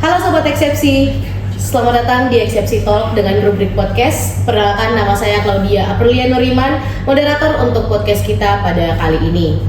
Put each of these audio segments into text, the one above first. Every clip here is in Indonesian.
Halo Sobat Eksepsi, selamat datang di Eksepsi Talk dengan rubrik podcast. Perkenalkan, nama saya Claudia Aprilia Nuriman, moderator untuk podcast kita pada kali ini.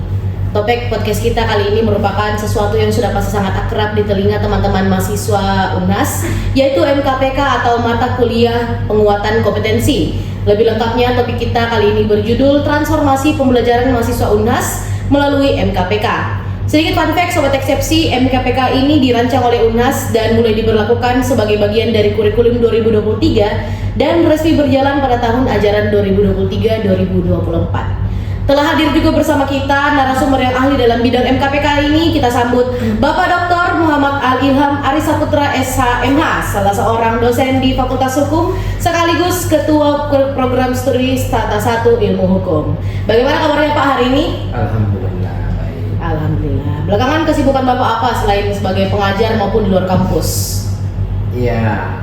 Topik podcast kita kali ini merupakan sesuatu yang sudah pasti sangat akrab di telinga teman-teman mahasiswa UNHAS, yaitu MKPK atau Mata Kuliah Penguatan Kompetensi. Lebih lengkapnya, topik kita kali ini berjudul Transformasi Pembelajaran Mahasiswa UNHAS melalui MKPK. Sedikit fun fact Sobat Eksepsi, MKPK ini dirancang oleh UNHAS dan mulai diberlakukan sebagai bagian dari kurikulum 2023 dan resmi berjalan pada tahun ajaran 2023-2024. Telah hadir juga bersama kita narasumber yang ahli dalam bidang MKPK ini. Kita sambut Bapak Dr. Muhammad Al-Ilham Arisaputra SH.MH, salah seorang dosen di Fakultas Hukum sekaligus Ketua Program Studi Strata 1 Ilmu Hukum. Bagaimana kabarnya Pak hari ini? Alhamdulillah. Alhamdulillah. Belakangan kesibukan Bapak apa selain sebagai pengajar maupun di luar kampus? Ya,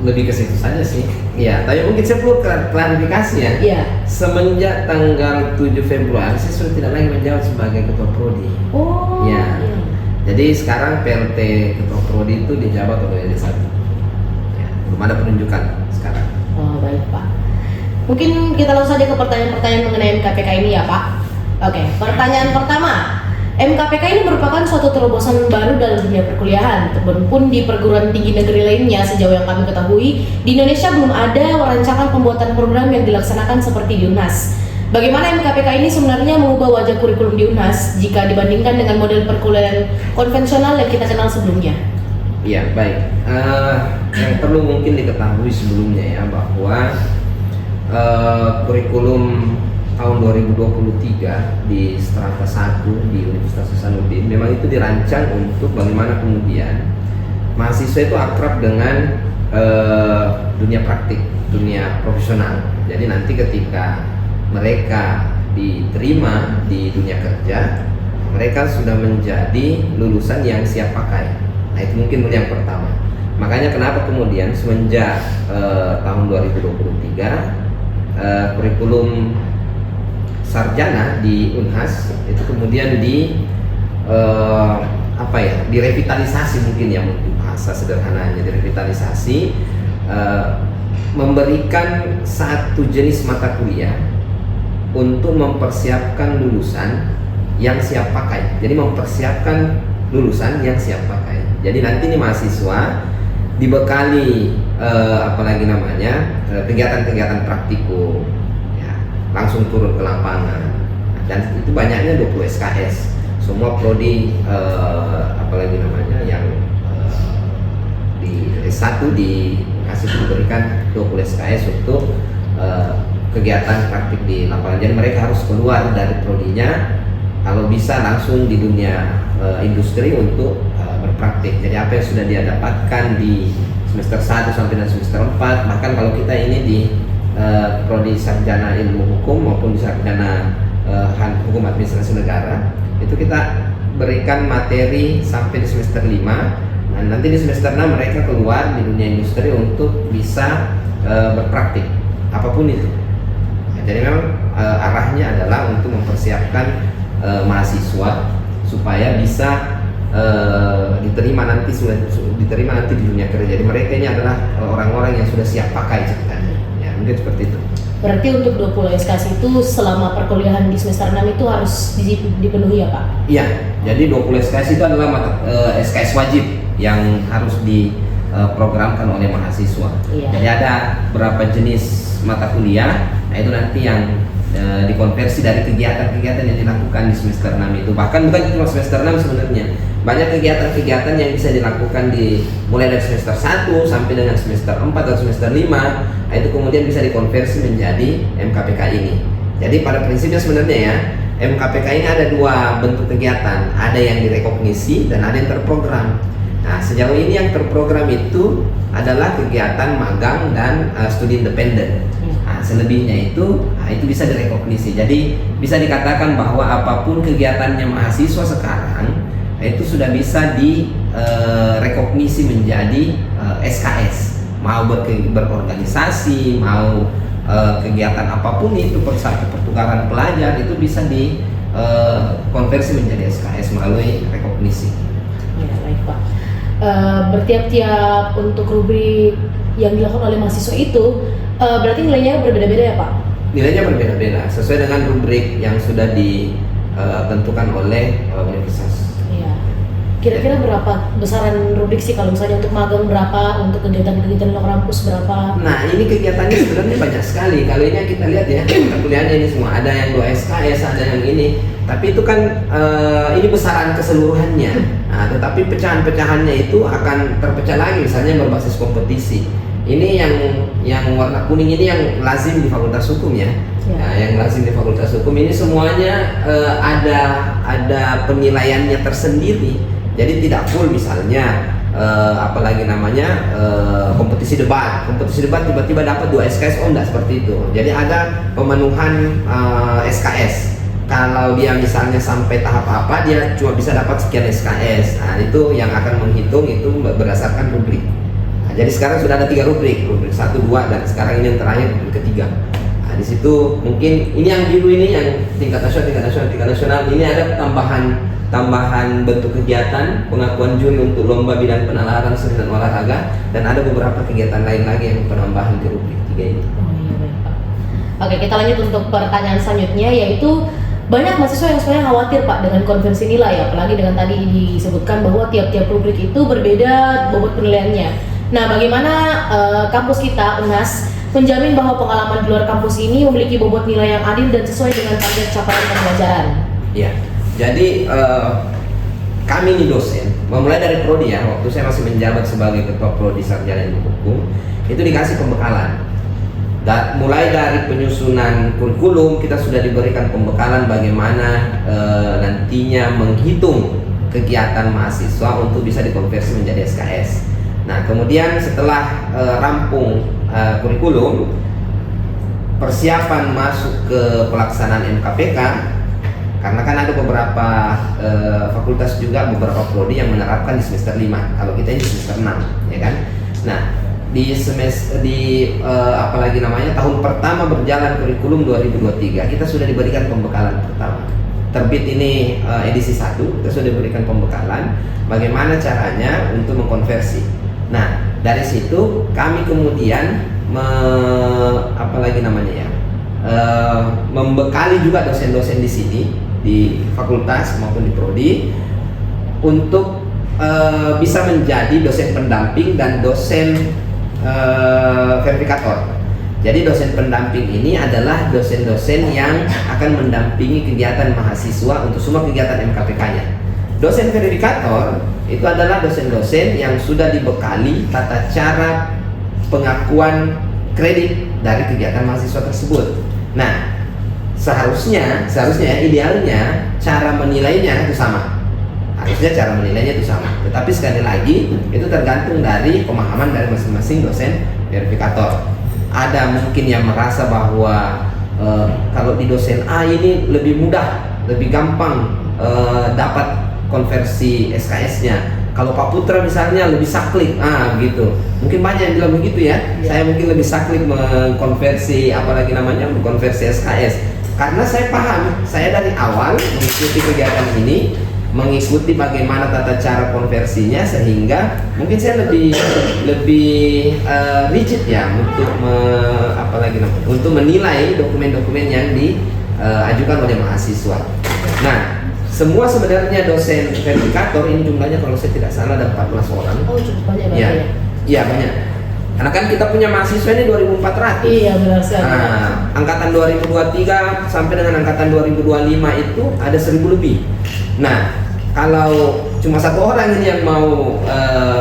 lebih ke situ saja sih. Ya, tapi mungkin saya perlu klarifikasi ya. Iya. Semenjak tanggal 7 Februari saya sudah tidak lagi menjabat sebagai ketua prodi. Oh. Ya. Iya. Jadi sekarang PLT ketua prodi itu dijabat oleh D1. Ya, belum ada penunjukan sekarang. Oh, baik Pak. Mungkin kita langsung saja ke pertanyaan-pertanyaan mengenai MKPK ini ya Pak. Oke, pertanyaan pertama. MKPK ini merupakan suatu terobosan baru dalam dunia perkuliahan. Pun di perguruan tinggi negeri lainnya, sejauh yang kami ketahui, di Indonesia belum ada rancangan pembuatan program yang dilaksanakan seperti di UNHAS. Bagaimana MKPK ini sebenarnya mengubah wajah kurikulum di UNHAS jika dibandingkan dengan model perkuliahan konvensional yang kita kenal sebelumnya? Iya, baik. Yang perlu mungkin diketahui sebelumnya ya bahwa kurikulum tahun 2023 di Strata 1 di Universitas Hasanuddin memang itu dirancang untuk bagaimana kemudian mahasiswa itu akrab dengan dunia praktik, dunia profesional. Jadi nanti ketika mereka diterima di dunia kerja, mereka sudah menjadi lulusan yang siap pakai. Nah, itu mungkin yang pertama. Makanya kenapa kemudian semenjak tahun 2023 kurikulum sarjana di UNHAS itu kemudian direvitalisasi mungkin ya, mungkin bahasa sederhananya direvitalisasi, memberikan satu jenis mata kuliah untuk mempersiapkan lulusan yang siap pakai. Jadi mempersiapkan lulusan yang siap pakai. Jadi nanti nih mahasiswa dibekali kegiatan-kegiatan praktikum, langsung turun ke lapangan, dan itu banyaknya 20 SKS semua prodi yang di S1 dikasih diberikan 20 SKS untuk kegiatan praktik di lapangan. Jadi mereka harus keluar dari prodinya, kalau bisa langsung di dunia industri untuk berpraktik. Jadi apa yang sudah dia dapatkan di semester 1 sampai dengan semester 4, bahkan kalau kita ini di prodi sarjana ilmu hukum maupun di sarjana hukum administrasi negara, itu kita berikan materi sampai di semester 5. Nah, nanti di semester 6 mereka keluar di dunia industri untuk bisa berpraktik apapun itu. Nah, jadi memang arahnya adalah untuk mempersiapkan mahasiswa supaya bisa diterima nanti di dunia kerja. Jadi mereka ini adalah orang-orang yang sudah siap pakai ceritanya. Mungkin seperti itu. Berarti untuk 20 SKS itu selama perkuliahan di semester 6 itu harus dipenuhi ya Pak? Iya, jadi 20 SKS itu adalah SKS wajib yang harus diprogramkan oleh mahasiswa. Iya. Jadi ada berapa jenis mata kuliah, nah itu nanti yang dikonversi dari kegiatan-kegiatan yang dilakukan di semester 6 itu. Bahkan bukan cuma semester 6 sebenarnya, banyak kegiatan-kegiatan yang bisa dilakukan mulai dari semester 1 sampai dengan semester 4 atau semester 5. Nah, itu kemudian bisa dikonversi menjadi MKPK ini. Jadi pada prinsipnya sebenarnya ya, MKPK ini ada dua bentuk kegiatan, ada yang direkognisi dan ada yang terprogram. Nah, sejauh ini yang terprogram itu adalah kegiatan magang dan studi independen. Nah, selebihnya itu bisa direkognisi. Jadi bisa dikatakan bahwa apapun kegiatannya mahasiswa sekarang, itu sudah bisa direkognisi menjadi SKS. Mau berorganisasi, mau kegiatan apapun itu, pertukaran pelajar itu bisa dikonversi menjadi SKS melalui rekognisi. Ya, baik Pak. bertiap-tiap untuk rubrik yang dilakukan oleh mahasiswa itu berarti nilainya berbeda-beda ya Pak? Nilainya berbeda-beda sesuai dengan rubrik yang sudah ditentukan oleh universitas. Iya. Kira-kira berapa besaran rubrik sih kalau misalnya untuk magang berapa, untuk kegiatan-kegiatan luar kampus berapa? Nah ini kegiatannya sebenarnya banyak sekali. Kalau ini kita lihat ya, kuliahnya ini semua ada yang 2 SKS, ada yang ini. Tapi itu kan ini besaran keseluruhannya. Nah, tetapi pecahan-pecahannya itu akan terpecah lagi, misalnya berbasis kompetisi. Ini yang warna kuning ini yang lazim di Fakultas Hukum ya. Nah, yang lazim di Fakultas Hukum ini semuanya ada penilaiannya tersendiri. Jadi tidak full misalnya apalagi namanya kompetisi debat tiba-tiba dapat 2 SKS, oh enggak seperti itu. Jadi ada pemenuhan SKS. Kalau dia misalnya sampai tahap apa, dia cuma bisa dapat sekian SKS. Nah, itu yang akan menghitung itu berdasarkan rubrik. Nah, jadi sekarang sudah ada 3 rubrik 1, 2, dan sekarang ini yang terakhir rubrik ketiga. Nah, di situ mungkin ini yang biru ini yang tingkat nasional ini ada tambahan bentuk kegiatan, pengakuan juri untuk lomba bidang penalaran seni dan olahraga, dan ada beberapa kegiatan lain lagi yang penambahan di rubrik 3 ini. Oh iya baik Pak. Oke, kita lanjut untuk pertanyaan selanjutnya, yaitu banyak mahasiswa yang sebenarnya khawatir Pak dengan konversi nilai, apalagi dengan tadi disebutkan bahwa tiap-tiap rubrik itu berbeda bobot penilaiannya. Nah, bagaimana kampus kita UNAS menjamin bahwa pengalaman di luar kampus ini memiliki bobot nilai yang adil dan sesuai dengan target capaian pembelajaran? Ya, jadi kami ini dosen, memulai dari prodi ya, waktu saya masih menjabat sebagai ketua prodi sarjana ilmu hukum, itu dikasih pembekalan. Mulai dari penyusunan kurikulum kita sudah diberikan pembekalan bagaimana nantinya menghitung kegiatan mahasiswa untuk bisa dikonversi menjadi SKS. Nah, kemudian setelah rampung kurikulum, persiapan masuk ke pelaksanaan MKPK, karena kan ada beberapa fakultas juga, beberapa prodi yang menerapkan di semester 5, kalau kita ini semester 6 ya kan. Nah, apalagi namanya tahun pertama berjalan kurikulum 2023 kita sudah diberikan pembekalan pertama. Terbit ini edisi 1, kita sudah diberikan pembekalan bagaimana caranya untuk mengkonversi. Nah, dari situ kami kemudian membekali juga dosen-dosen di sini di fakultas maupun di prodi untuk bisa menjadi dosen pendamping dan dosen verifikator. Jadi dosen pendamping ini adalah dosen-dosen yang akan mendampingi kegiatan mahasiswa untuk semua kegiatan MKPK-nya. Dosen verifikator itu adalah dosen-dosen yang sudah dibekali tata cara pengakuan kredit dari kegiatan mahasiswa tersebut. Nah, seharusnya ya, idealnya cara menilainya itu sama. Harusnya cara menilainya itu sama. Tetapi sekali lagi itu tergantung dari pemahaman dari masing-masing dosen verifikator. Ada mungkin yang merasa bahwa kalau di dosen A ini lebih mudah, lebih gampang dapat konversi SKS-nya. Kalau Pak Putra misalnya lebih saklik, begitu. Mungkin banyak yang bilang begitu ya. Saya mungkin lebih saklik mengkonversi mengkonversi SKS. Karena saya paham, saya dari awal mengikuti kegiatan ini, mengikuti bagaimana tata cara konversinya, sehingga mungkin saya lebih rigid ya untuk menilai dokumen-dokumen yang diajukan oleh mahasiswa. Nah, semua sebenarnya dosen verifikator ini jumlahnya kalau saya tidak salah ada 14 orang. Oh, cukup banyak ya? Iya banyak. Karena kan kita punya mahasiswa ini 2.400. Iya benar sekali. Nah, angkatan 2023 sampai dengan angkatan 2025 itu ada 1.000 lebih. Nah, kalau cuma 1 orang ini yang mau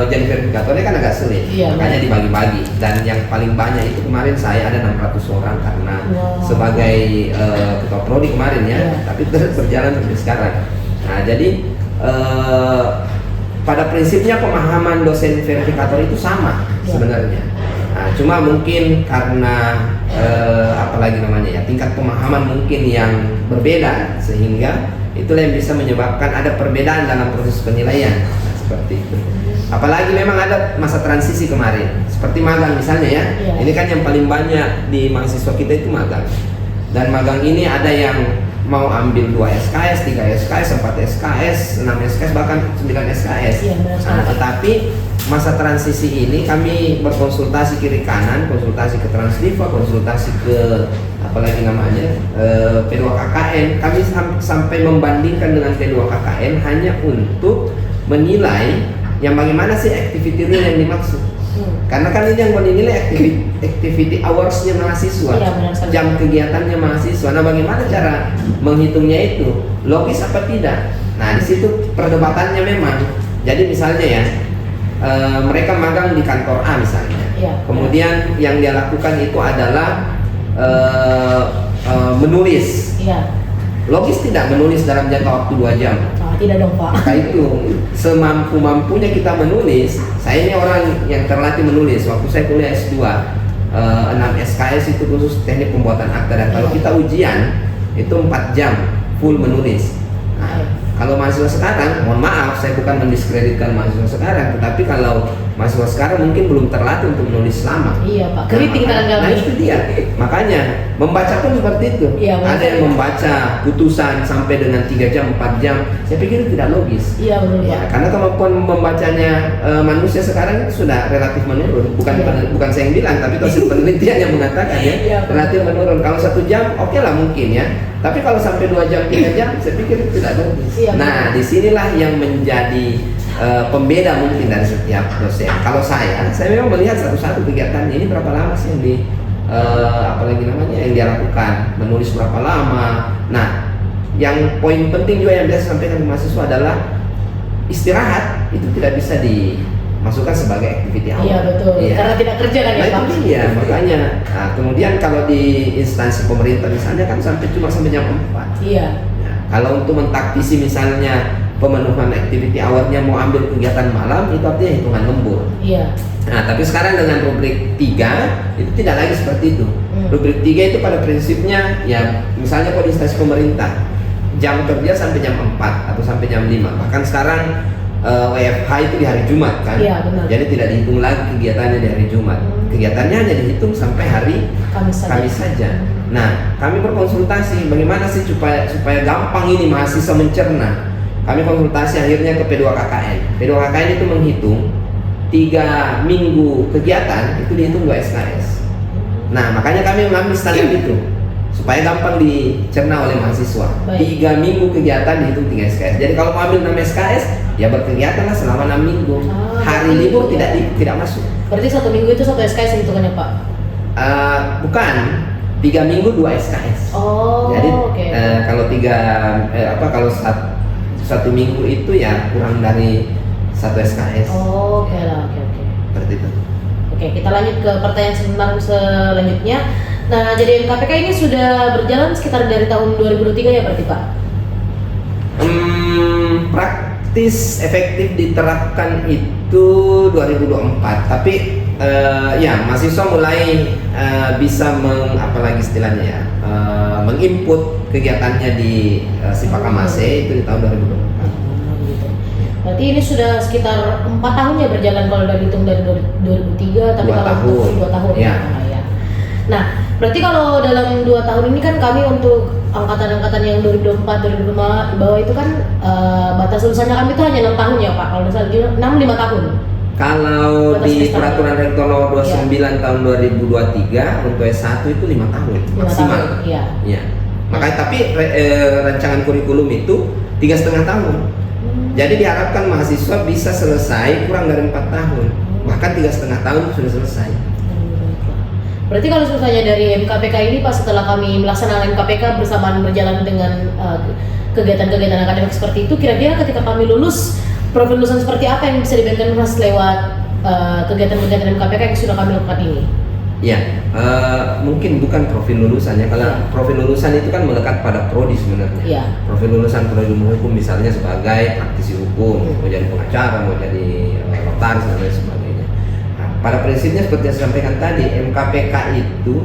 jadi verifikatornya kan agak sulit. Iya, makanya dibagi-bagi. Dan yang paling banyak itu kemarin saya ada 600 orang karena sebagai ketua prodi kemarin ya. Tapi terus berjalan sampai sekarang. Nah, jadi pada prinsipnya pemahaman dosen verifikator itu sama sebenarnya. Nah, cuma mungkin karena tingkat pemahaman mungkin yang berbeda, sehingga itulah yang bisa menyebabkan ada perbedaan dalam proses penilaian. Nah, seperti itu. Apalagi memang ada masa transisi kemarin, seperti magang misalnya ya. Ini kan yang paling banyak di mahasiswa kita itu magang. Dan magang ini ada yang mau ambil 2 SKS, 3 SKS, 4 SKS, 6 SKS, bahkan 9 SKS. Iya, Nah, tetapi masa transisi ini kami berkonsultasi kiri kanan, konsultasi ke Transdiva, konsultasi ke apalagi namanya P2KKN. Kami sampai membandingkan dengan P2KKN hanya untuk menilai yang bagaimana sih activity real yang dimaksud. Karena kan ini yang menilai activity hours-nya mahasiswa, jam kegiatannya mahasiswa. Nah, bagaimana cara menghitungnya itu? Logis apa tidak? Nah, di situ perdebatannya memang. Jadi misalnya ya, mereka magang di kantor A misalnya. Kemudian yang dia lakukan itu adalah menulis. Logis tidak menulis dalam jangka waktu 2 jam? Tidak dong Pak. Maka itu semampu-mampunya kita menulis. Saya ini orang yang terlatih menulis. Waktu saya kuliah S2 6 SKS itu khusus teknik pembuatan akta, dan kalau kita ujian itu 4 jam full menulis. Nah, kalau mahasiswa sekarang, mohon maaf saya bukan mendiskreditkan mahasiswa sekarang, tetapi kalau mahasiswa sekarang mungkin belum terlatih untuk menulis lama. Iya Pak, keriting nah, itu dia. Makanya membaca pun seperti itu. Ada yang membaca putusan sampai dengan 3 jam, 4 jam. Saya pikir itu tidak logis. Iya benar Pak. Karena kemampuan membacanya manusia sekarang itu sudah relatif menurun. Bukan saya yang bilang, tapi hasil penelitian yang mengatakan ya, relatif menurun. Kalau 1 jam oke lah mungkin ya. Tapi kalau sampai 2 jam, 3 jam, saya pikir itu tidak logis. Nah, disinilah yang menjadi pembeda mungkin dari setiap dosen. Kalau saya memang melihat satu-satu kegiatan ini berapa lama sih yang apalagi namanya yang dia lakukan, menulis berapa lama. Nah, yang poin penting juga yang biasa sampaikan ke mahasiswa adalah istirahat itu tidak bisa dimasukkan sebagai activity hour. Iya betul. Karena tidak kerja kan ya Pak. Iya makanya. Nah, kemudian kalau di instansi pemerintah misalnya kan cuma sampai jam 4. Iya. Nah, kalau untuk mentaktisi misalnya pemenuhan activity hour-nya mau ambil kegiatan malam, itu artinya hitungan lembur. Iya. Nah, tapi sekarang dengan rubrik 3 itu tidak lagi seperti itu. Rubrik 3 itu pada prinsipnya ya misalnya kalau di instansi pemerintah jam kerja sampai jam 4 atau sampai jam 5. Bahkan sekarang WFH itu di hari Jumat kan. Iya, benar. Jadi tidak dihitung lagi kegiatannya di hari Jumat. Kegiatannya hanya dihitung sampai hari Kamis saja. Nah, kami berkonsultasi bagaimana sih supaya gampang ini mahasiswa mencerna. Kami konsultasi akhirnya ke P2KKN. P2KKN itu menghitung 3 minggu kegiatan itu dihitung 2 SKS. Nah, makanya kami mengambil standar itu supaya gampang dicerna oleh mahasiswa. 3 minggu kegiatan dihitung 3 SKS. Jadi kalau mau ambil 6 SKS, ya berkegiatanlah selama 6 minggu. Hari libur tidak masuk. Berarti 1 minggu itu 1 SKS hitungannya Pak? Bukan. 3 minggu 2 SKS. Jadi kalau kalau 1 minggu itu ya kurang dari 1 SKS. Oke. Seperti itu. Oke, kita lanjut ke pertanyaan selanjutnya. Nah, jadi MKPK ini sudah berjalan sekitar dari tahun 2023 ya berarti Pak? Praktis efektif diterapkan itu 2024, tapi ya mahasiswa mulai bisa apalagi istilahnya ya, menginput kegiatannya di Sipakamase itu di tahun 2024. Berarti ini sudah sekitar 4 tahun ya berjalan kalau udah dihitung dari 2003, tapi kalau 2 tahun ya. Nah, berarti kalau dalam 2 tahun ini kan kami untuk angkatan-angkatan yang 2024, 2025 di bawah itu kan batas lulusannya kami itu hanya 6 tahun ya Pak, kalau misalnya 5 tahun. Kalau di peraturan rektor nomor 29 tahun 2023 untuk S1 itu 5 tahun maksimal. Iya. Makanya tapi rancangan kurikulum itu 3,5 tahun. Jadi diharapkan mahasiswa bisa selesai kurang dari 4 tahun, bahkan 3,5 tahun sudah selesai. Berarti kalau misalnya dari MKPK ini Pak, setelah kami melaksanakan MKPK bersamaan berjalan dengan kegiatan-kegiatan akademik seperti itu, kira-kira ketika kami lulus, profil lulusan seperti apa yang bisa diberikan Mas lewat kegiatan-kegiatan MKPK yang sudah kami lakukan ini? Ya, mungkin bukan profil lulusannya. Kalau profil lulusan itu kan melekat pada prodi sebenarnya. Profil lulusan prodi ilmu hukum misalnya sebagai praktisi hukum, mau jadi pengacara, mau jadi notaris dan lain sebagainya. Nah, pada prinsipnya seperti yang saya sampaikan tadi, MKPK itu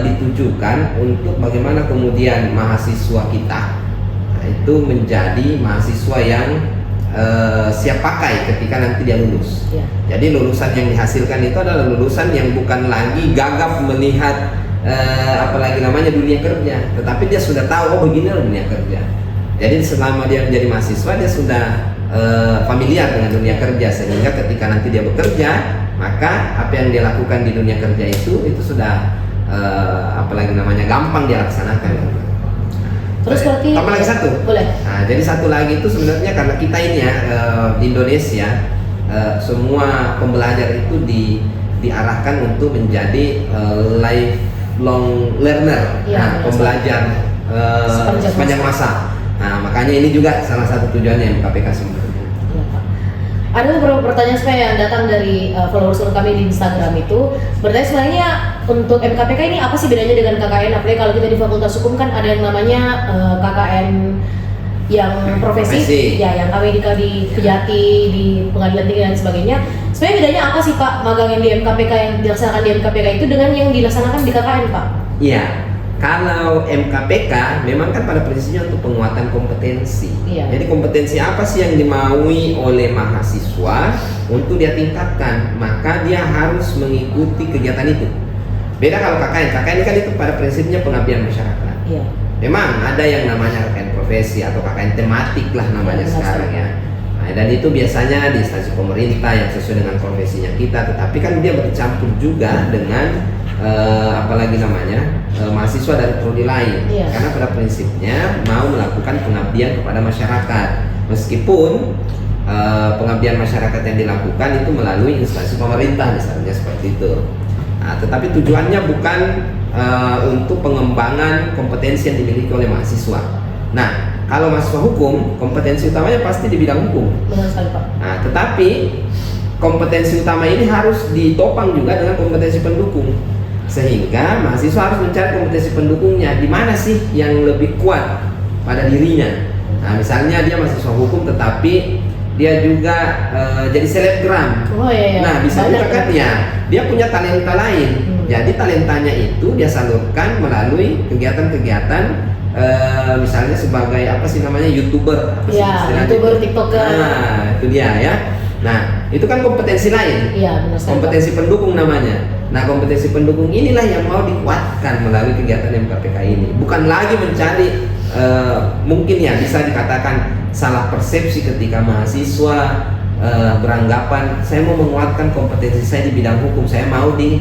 ditujukan untuk bagaimana kemudian mahasiswa kita itu menjadi mahasiswa yang siap pakai ketika nanti dia lulus. Jadi lulusan yang dihasilkan itu adalah lulusan yang bukan lagi gagap melihat apalagi namanya dunia kerja, tetapi dia sudah tahu begini dunia kerja. Jadi selama dia menjadi mahasiswa dia sudah familiar dengan dunia kerja, sehingga ketika nanti dia bekerja, maka apa yang dia lakukan di dunia kerja itu sudah apalagi namanya gampang dia laksanakan. Terus berarti tambah lagi satu. Boleh. Nah, jadi satu lagi itu sebenarnya karena kita ini ya di Indonesia semua pembelajar itu diarahkan untuk menjadi lifelong learner, pembelajar sepanjang masa. Nah, makanya ini juga salah satu tujuannya MKPK sebenarnya. Ya, Pak. Ada beberapa pertanyaan sebenarnya yang datang dari followers kami di Instagram itu bertanya sebenarnya untuk MKPK ini apa sih bedanya dengan KKN? Apalagi kalau kita di Fakultas Hukum kan ada yang namanya KKN yang profesi, ya yang kami di Kejati, di Pengadilan Tinggi dan sebagainya. Sebenarnya bedanya apa sih Pak magang yang di MKPK yang dilaksanakan di MKPK itu dengan yang dilaksanakan di KKN Pak? Iya. Kalau MKPK memang kan pada prinsipnya untuk penguatan kompetensi. Iya. Jadi kompetensi apa sih yang dimaui oleh mahasiswa untuk dia tingkatkan, maka dia harus mengikuti kegiatan itu. Beda kalau KKN. KKN kan itu pada prinsipnya pengabdian masyarakat. Iya. Memang ada yang namanya KKN profesi atau KKN tematik lah namanya sekarang ya. Nah, dan itu biasanya di instansi pemerintah yang sesuai dengan profesinya kita, tetapi kan dia bercampur juga dengan apalagi namanya mahasiswa dari prodi lain, karena pada prinsipnya mau melakukan pengabdian kepada masyarakat, meskipun pengabdian masyarakat yang dilakukan itu melalui instansi pemerintah misalnya seperti itu. Nah, tetapi tujuannya bukan untuk pengembangan kompetensi yang dimiliki oleh mahasiswa. Nah, kalau mahasiswa hukum kompetensi utamanya pasti di bidang hukum. Benar sekali Pak. Nah, tetapi kompetensi utama ini harus ditopang juga dengan kompetensi pendukung. Sehingga mahasiswa harus mencari kompetensi pendukungnya, di mana sih yang lebih kuat pada dirinya. Nah, misalnya dia mahasiswa hukum tetapi dia juga jadi selebgram. Oh, iya. Nah, bisa juga kan ya, dia punya talenta lain. Jadi talentanya itu dia salurkan melalui kegiatan-kegiatan misalnya sebagai apa sih namanya YouTuber, YouTuber, TikToker. Nah, itu dia ya. Nah, itu kan kompetensi lain. Iya, benar sekali. Kompetensi pendukung namanya. Nah, kompetensi pendukung inilah yang mau dikuatkan melalui kegiatan MKPK ini. Bukan lagi mencari mungkin ya bisa dikatakan salah persepsi ketika mahasiswa beranggapan saya mau menguatkan kompetensi saya di bidang hukum, saya mau di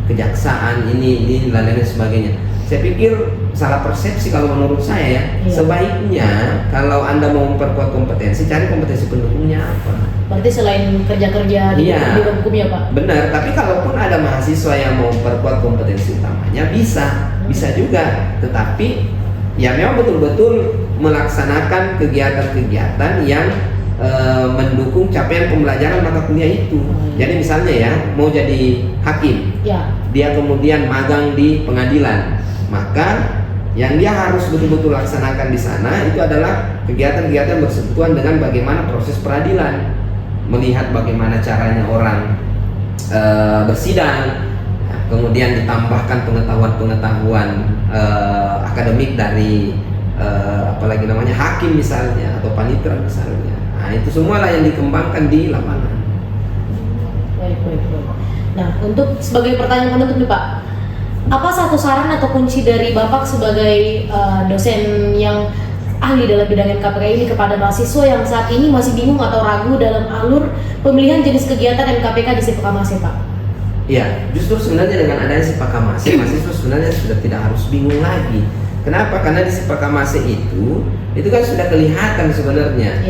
kejaksaan ini dan lain sebagainya. Saya pikir salah persepsi kalau menurut saya ya. Sebaiknya kalau Anda mau memperkuat kompetensi, cari kompetensi pendukungnya apa. Berarti selain kerja-kerja di bidang hukum ya Pak? Benar, tapi kalaupun ada mahasiswa yang mau memperkuat kompetensi utamanya bisa juga. Tetapi ya memang betul-betul melaksanakan kegiatan-kegiatan yang mendukung capaian pembelajaran mata kuliah itu. Jadi misalnya ya mau jadi hakim, dia kemudian magang di pengadilan, maka yang dia harus betul-betul laksanakan di sana itu adalah kegiatan-kegiatan bersentuhan dengan bagaimana proses peradilan, melihat bagaimana caranya orang bersidang, kemudian ditambahkan pengetahuan-pengetahuan akademik dari apalagi namanya hakim misalnya atau panitera misalnya. Nah, itu semualah yang dikembangkan di lapangan. Baik. Nah, untuk sebagai pertanyaan penutup nih Pak, apa satu saran atau kunci dari Bapak sebagai dosen yang ahli dalam bidang MKPK ini kepada mahasiswa yang saat ini masih bingung atau ragu dalam alur pemilihan jenis kegiatan MKPK di Sipakamasih Pak? Iya, justru sebenarnya dengan adanya Sipakamasih, mahasiswa sebenarnya sudah tidak harus bingung lagi. Kenapa? Karena di Sipakamasih itu kan sudah kelihatan sebenarnya.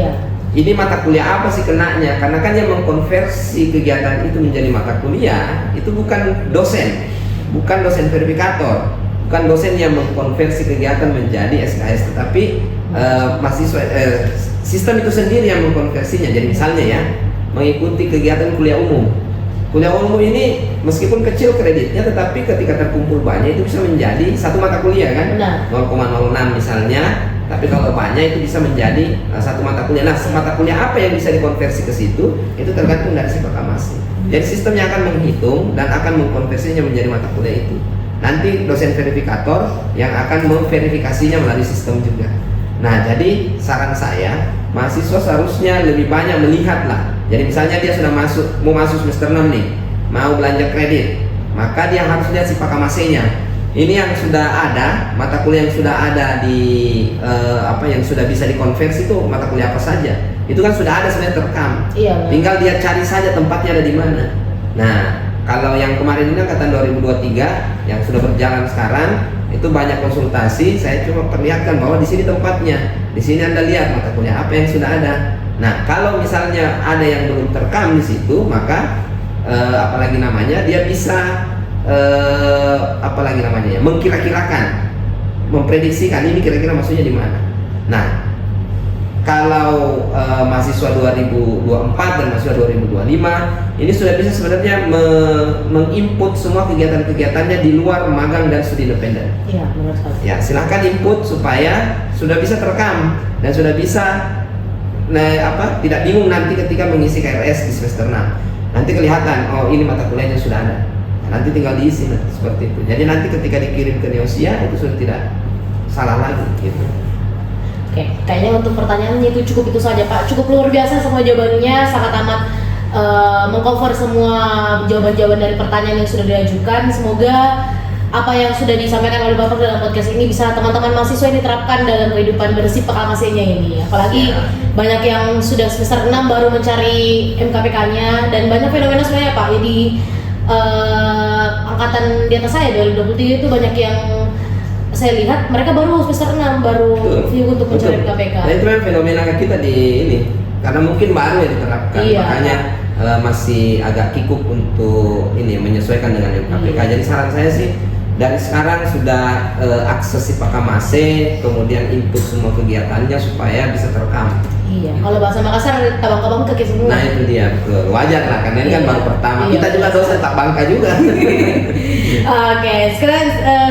Ini mata kuliah apa sih kenanya? Karena kan yang mengkonversi kegiatan itu menjadi mata kuliah itu bukan dosen verifikator, bukan dosen yang mengkonversi kegiatan menjadi SKS, tetapi mahasiswa sistem itu sendiri yang mengkonversinya. Jadi misalnya ya, mengikuti kegiatan kuliah umum. Kuliah umum ini meskipun kecil kreditnya, tetapi ketika terkumpul banyak itu bisa menjadi satu mata kuliah kan? 0,06 misalnya. Tapi kalau banyak itu bisa menjadi satu mata kuliah. Nah, mata kuliah apa yang bisa dikonversi ke situ? Itu tergantung dari Sipakamasih. Jadi sistemnya akan menghitung dan akan mengkonversinya menjadi mata kuliah itu. Nanti dosen verifikator yang akan memverifikasinya melalui sistem juga. Nah, jadi saran saya, mahasiswa seharusnya lebih banyak melihat lah. Jadi misalnya dia sudah mau masuk semester 6 nih, mau belanja kredit, maka dia harus lihat Sipakamasihnya. Ini yang sudah ada, mata kuliah yang sudah ada di yang sudah bisa dikonversi itu mata kuliah apa saja. Itu kan sudah ada sebenarnya terekam. Iya. Tinggal dia cari saja tempatnya ada di mana. Nah, kalau yang kemarin ini angkatan 2023 yang sudah berjalan sekarang itu banyak konsultasi, saya cuma perlihatkan bahwa di sini tempatnya. Di sini Anda lihat mata kuliah apa yang sudah ada. Nah, kalau misalnya ada yang belum terekam di situ, maka apalagi namanya dia bisa mengkira-kirakan, memprediksikan ini kira-kira maksudnya di mana. Nah, kalau mahasiswa 2024 dan mahasiswa 2025 ini sudah bisa sebenarnya menginput semua kegiatan-kegiatannya di luar magang dan studi independen. Iya, benar sekali. Ya, silahkan input supaya sudah bisa terekam dan sudah bisa tidak bingung nanti ketika mengisi KRS di semester 6. Nanti kelihatan, oh ini mata kuliahnya sudah ada. Nanti tinggal diisi seperti itu. Jadi nanti ketika dikirim ke Neosia itu sudah tidak salah lagi gitu. Oke, kayaknya untuk pertanyaannya itu saja Pak. Cukup luar biasa semua jawabannya, sangat amat mengcover semua jawaban-jawaban dari pertanyaan yang sudah diajukan. Semoga apa yang sudah disampaikan oleh Bapak dalam podcast ini bisa teman-teman mahasiswa ini terapkan dalam kehidupan bersih PKMC-nya ini. Apalagi banyak yang sudah semester 6 baru mencari MKPK-nya dan banyak fenomena sebenarnya Pak. Jadi angkatan di atas saya 2023 itu banyak yang saya lihat mereka baru semester 6 baru view untuk mencari MKPK. Nah, itu memang fenomena kita di ini karena mungkin baru ya diterapkan, makanya masih agak kikuk untuk ini menyesuaikan dengan MKPK. Jadi saran saya sih dari sekarang sudah akses si PKMASE, kemudian input semua kegiatannya supaya bisa terekam. Iya, kalau bahasa Makassar tabang-tabang kaki semua. Nah itu dia, betul. Wajar lah, karena ini kan baru pertama. Kita juga dosen tak bangka juga. Oke,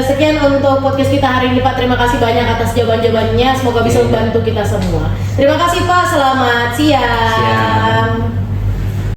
sekian untuk podcast kita hari ini Pak. Terima kasih banyak atas jawaban-jawabannya. Semoga bisa membantu kita semua. Terima kasih Pak, selamat siang.